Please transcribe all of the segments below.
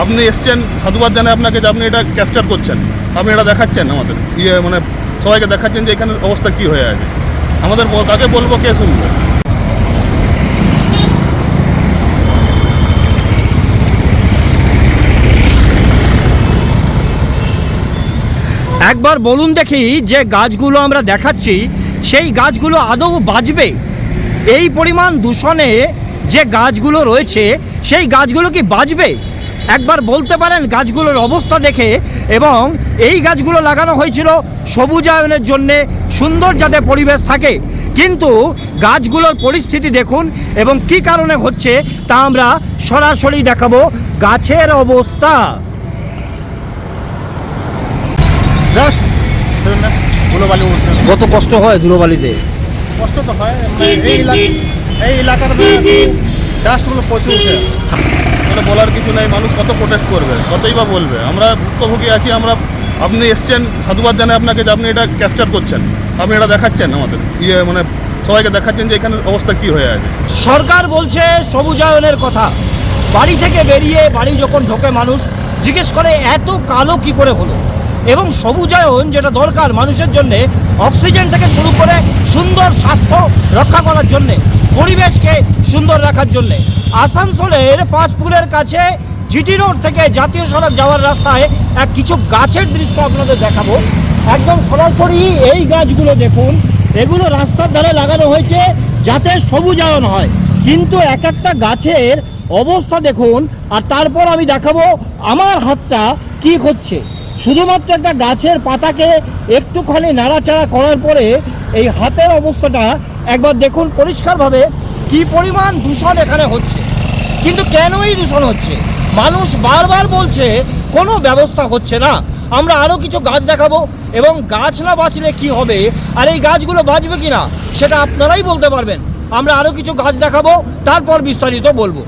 আপনি এসছেন সাধুবাদ জানাই আপনাকে যে আপনি এটা ক্যাপচার করছেন, আপনি এটা দেখাচ্ছেন আমাদের মানে সবাইকে দেখাচ্ছেন যে এখানে অবস্থা কি হয়ে আছে। আমাদের কাকে বলবো, কে শুনবে? একবার বলুন দেখি, যে গাছগুলো আমরা দেখাচ্ছি সেই গাছগুলো আদৌ বাঁচবে? এই পরিমাণ দূষণে যে গাছগুলো রয়েছে সেই গাছগুলো কি বাঁচবে? একবার বলতে পারেন গাছগুলোর অবস্থা দেখে। এবং এই গাছগুলো লাগানো হয়েছিল সবুজায়নের জন্যে, সুন্দর যাতে পরিবেশ থাকে, কিন্তু গাছগুলোর পরিস্থিতি দেখুন এবং কী কারণে হচ্ছে তা আমরা সরাসরি দেখাবো। গাছের অবস্থা জাস্ট ধুলোবালি উঠছে। কত কষ্ট হয় ধুলোবালিতে? কষ্ট তো হয়, এই এলাকার ডাস্টগুলো প্রচুর উঠে। মানে বলার কিছু নেই, মানুষ কত প্রোটেস্ট করবে, কতই বা বলবে। আমরা ভুক্তভোগী আছি। আপনি এসছেন সাধুবাদ জানাই আপনাকে যে আপনি এটা ক্যাপচার করছেন, আপনি এটা দেখাচ্ছেন আমাদের মানে সবাইকে দেখাচ্ছেন যে এখানে অবস্থা কি হয়ে আছে। সরকার বলছে সবুজায়নের কথা, বাড়ি থেকে বেরিয়ে বাড়ি যখন ঢোকে মানুষ জিজ্ঞেস করে এত কালো কি করে হলো। এবং সবুজায়ন যেটা দরকার মানুষের জন্যে, অক্সিজেন থেকে শুরু করে সুন্দর স্বাস্থ্য রক্ষা করার জন্যে, পরিবেশকে সুন্দর রাখার জন্যে। আসানসোলের পাঁচপুরের কাছে জিটি রোড থেকে জাতীয় সড়ক যাওয়ার রাস্তায় কিছু গাছের দৃশ্য আপনাদের দেখাবো। একদম সরাসরি এই গাছগুলো দেখুন, এগুলো রাস্তার ধারে লাগানো হয়েছে যাতে সবুজায়ন হয়, কিন্তু এক একটা গাছের অবস্থা দেখুন। আর তারপর আমি দেখাবো আমার হাতটা কি হচ্ছে। শুধুমাত্র একটা গাছের পাতাকে একটুখানি নাড়াচাড়া করার পরে এই হাতের অবস্থাটা একবার দেখুন পরিষ্কারভাবে, কি পরিমাণ দূষণ এখানে হচ্ছে। কিন্তু কেন এই দূষণ হচ্ছে? মানুষ বারবার বলছে কোনো ব্যবস্থা হচ্ছে না। আমরা আরও কিছু গাছ দেখাবো এবং গাছ না বাঁচলে কি হবে আর এই গাছগুলো বাঁচবে কি না সেটা আপনারাই বলতে পারবেন। আমরা আরও কিছু গাছ দেখাবো, তারপর বিস্তারিত বলবো।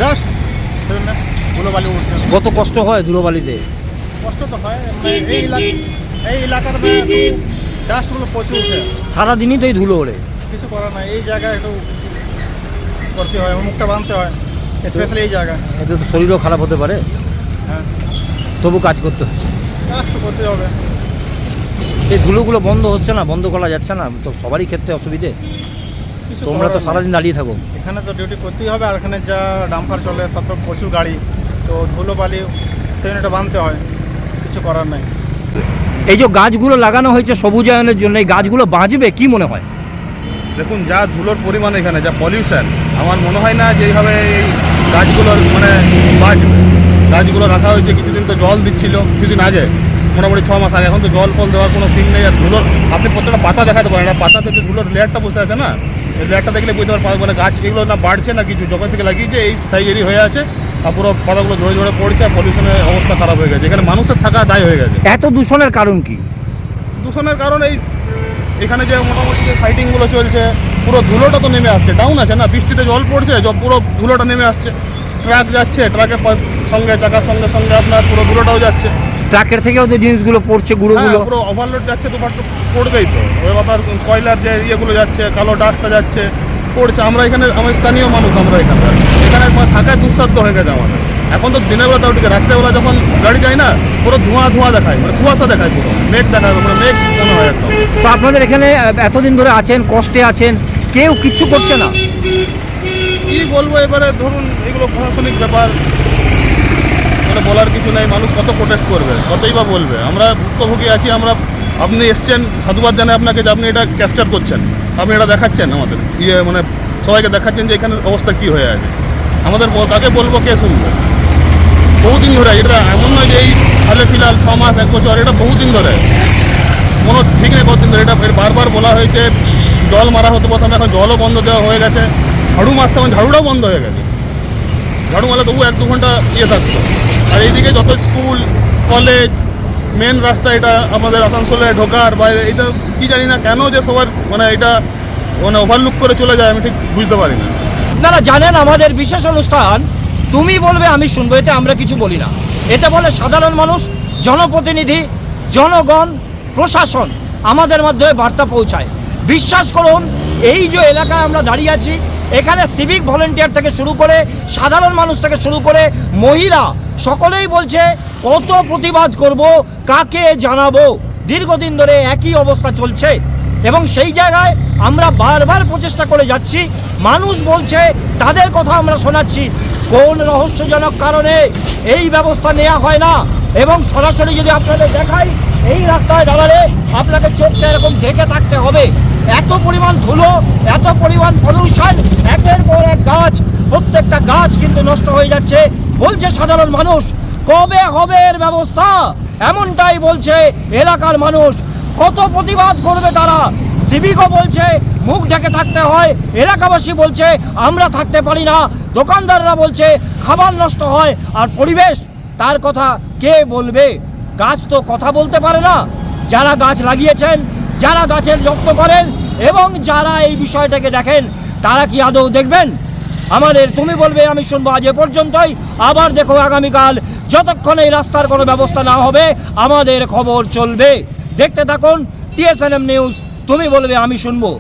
জাস্ট ধুলোবালি উঠছে। কত কষ্ট হয় ধুলোবালিতে? কষ্ট তো হয়, এই এলাকার ডাস্টগুলো প্রচুর উঠে। সারাদিনই তো এই ধুলো ওড়ে। কিছু করার নাই, এই জায়গায় একটু করতে হয়, মুখটা বাঁধতে হয়, স্পেশালি এই জায়গায়। এতে তো শরীরও খারাপ হতে পারে। হ্যাঁ, তবু কাজ করতে হচ্ছে। কাজ তো করতে হবে। এই ধুলোগুলো বন্ধ হচ্ছে না, বন্ধ করা যাচ্ছে না তো সবারই ক্ষেত্রে অসুবিধে। কিছু তোমরা তো করার সারাদিন দাঁড়িয়ে থাকো। নেই। এখানে তো ডিউটি করতেই হবে, আর এখানে যা ডাম্পার চলে সব তো প্রচুর গাড়ি, তো ধুলোবালি সেটা বাঁধতে হয়, কিছু করার নেই। এই যে গাছগুলো লাগানো হয়েছে সবুজায়নের জন্য, এই গাছগুলো বাঁচবে কি মনে হয়? দেখুন যা ধুলোর পরিমাণ এখানে, যা পলিউশন, আমার মনে হয় না যে এইভাবে এই গাছগুলোর মানে বাঁচবে। গাছগুলো রাখা হয়েছে, কিছুদিন তো জল দিচ্ছিল, কিছুদিন আগে মোটামুটি 6 মাস আগে, এখন তো জল ফল দেওয়ার কোনো সিন নেই। আর ধুলোর আপনি প্রত্যেকটা পাতা দেখাতে পারেন, আর পাতাতে যে ধুলোর লেয়ারটা বসে আছে না, এই লেয়ারটা দেখলে বুঝতে পারবেন মানে গাছ এগুলো না বাড়ছে না কিছু, যখন থেকে লাগিয়েছে এই সাইজেরই হয়ে আছে। আর পুরো পাতাগুলো ঝরে ঝরে পড়ছে, আর পলিউশনের অবস্থা খারাপ হয়ে গেছে। এখানে মানুষের থাকা দায় হয়ে গেছে। এত দূষণের কারণ কি? দূষণের কারণ এখানে যে মোটামুটি যে ফাইটিংগুলো চলছে, পুরো ধুলোটা তো নেমে আসছে, ডাউন আছে না, বৃষ্টিতে জল পড়ছে, পুরো ধুলোটা নেমে আসছে। ট্রাক যাচ্ছে, ট্রাকের সঙ্গে চাকার সঙ্গে সঙ্গে আপনার পুরো ধুলোটাও যাচ্ছে। ট্রাকের থেকেও তো জিনিসগুলো পড়ছে, গুঁড়োগুলো। পুরো ওভারলোড যাচ্ছে তো পড়বেই তো। ওই আপনার কয়লার যে ইয়েগুলো যাচ্ছে, কালো ডাস্টটা যাচ্ছে, পড়ছে। আমরা এখানে আমার স্থানীয় মানুষ, আমরা এখানে থাকায় দুঃসাধ্য হয়ে গেছে আমাদের। এখন তো দিনের বেলা তাও ঠিক, রাত্রেবেলা যখন গাড়ি যায় না, পুরো ধোঁয়া দেখায়, মানে কুয়াশা দেখায়, পুরো মেঘ দেখায়, মানে মেঘ মনে হয় একদম। তো আপনাদের এখানে এতদিন ধরে আছেন, কষ্টে আছেন, কেউ কিচ্ছু করছে না। কি বলবো এবারে, ধরুন এগুলো প্রশাসনিক ব্যাপার, মানে বলার কিছু নেই। মানুষ কত প্রোটেস্ট করবে, কতই বা বলবে। আমরা ভুক্তভোগী আছি। আপনি এসছেন সাধুবাদ জানাই আপনাকে যে আপনি এটা ক্যাপচার করছেন, আপনি এটা দেখাচ্ছেন আমাদের মানে সবাইকে দেখাচ্ছেন যে এখানে অবস্থা কি হয়ে আছে। আমাদের কাকে বলবো, কে শুনবে? বহুদিন ধরে, এটা এমন নয় যে এই হালে ফিলহাল 6 মাস 1 বছর, এটা বহুদিন ধরে, কোনো ঠিক নেই কতদিন ধরে। এটা বারবার বলা হয়েছে, জল মারা হতো প্রথমে, এখন জলও বন্ধ দেওয়া হয়ে গেছে। ঝাড়ু মারতে, এখন ঝাড়ুটাও বন্ধ হয়ে গেছে। ঝাড়ু মারলে তবু 1-2 ঘন্টা থাকতো। আর এইদিকে যত স্কুল কলেজ, মেন রাস্তা, এটা আমাদের আসানসোলে ঢোকার বাইরে, এটা কি জানি না কেন যে সবার মানে এটা মানে ওভারলুক করে চলে যায়, আমি ঠিক বুঝতে পারি না। আপনারা জানেন আমাদের বিশেষ অনুষ্ঠান তুমি বলবে আমি শুনবো, এতে আমরা কিছু বলি না। এটা বলে সাধারণ মানুষ, জনপ্রতিনিধি, জনগণ, প্রশাসন আমাদের মাধ্যমে বার্তা পৌঁছায়। বিশ্বাস করুন, এই যে এলাকায় আমরা দাঁড়িয়ে আছি, এখানে সিভিক ভলেন্টিয়ার থেকে শুরু করে সাধারণ মানুষ থেকে শুরু করে মহিলা সকলেই বলছে কত প্রতিবাদ করব, কাকে জানাবো। দীর্ঘদিন ধরে একই অবস্থা চলছে এবং সেই জায়গায় আমরা বারবার প্রচেষ্টা করে যাচ্ছি। মানুষ বলছে, তাদের কথা আমরা শোনাচ্ছি, কোন রহস্যজনক কারণে এই ব্যবস্থা নেওয়া হয় না। এবং সরাসরি যদি আপনাদের দেখাই, এই রাস্তায় দাঁড়ালে আপনাকে চোখটা এরকম ঢেকে থাকতে হবে। এত পরিমাণ ধুলো, এত পরিমাণ পলিউশন, একের পর এক গাছ, প্রত্যেকটা গাছ কিন্তু নষ্ট হয়ে যাচ্ছে। বলছে সাধারণ মানুষ, কবে হবে এর ব্যবস্থা, এমনটাই বলছে এলাকার মানুষ। কত প্রতিবাদ করবে তারা। সিভিকও বলছে মুখ ঢেকে থাকতে হয়, এলাকাবাসী বলছে আমরা থাকতে পারি না, দোকানদাররা বলছে খাবার নষ্ট হয়। আর পরিবেশ, তার কথা কে বলবে? গাছ তো কথা বলতে পারে না। যারা গাছ লাগিয়েছেন, যারা গাছের যত্ন করেন এবং যারা এই বিষয়টাকে দেখেন, তারা কি আদৌ দেখবেন? আমাদের তুমি বলবে আমি শুনবো আজ এ পর্যন্তই। আবার দেখো আগামীকাল, যতক্ষণ এই রাস্তার কোনো ব্যবস্থা না হবে আমাদের খবর চলবে। দেখতে থাকুন TSNM নিউজ, তুমি বলবে আমি শুনবো।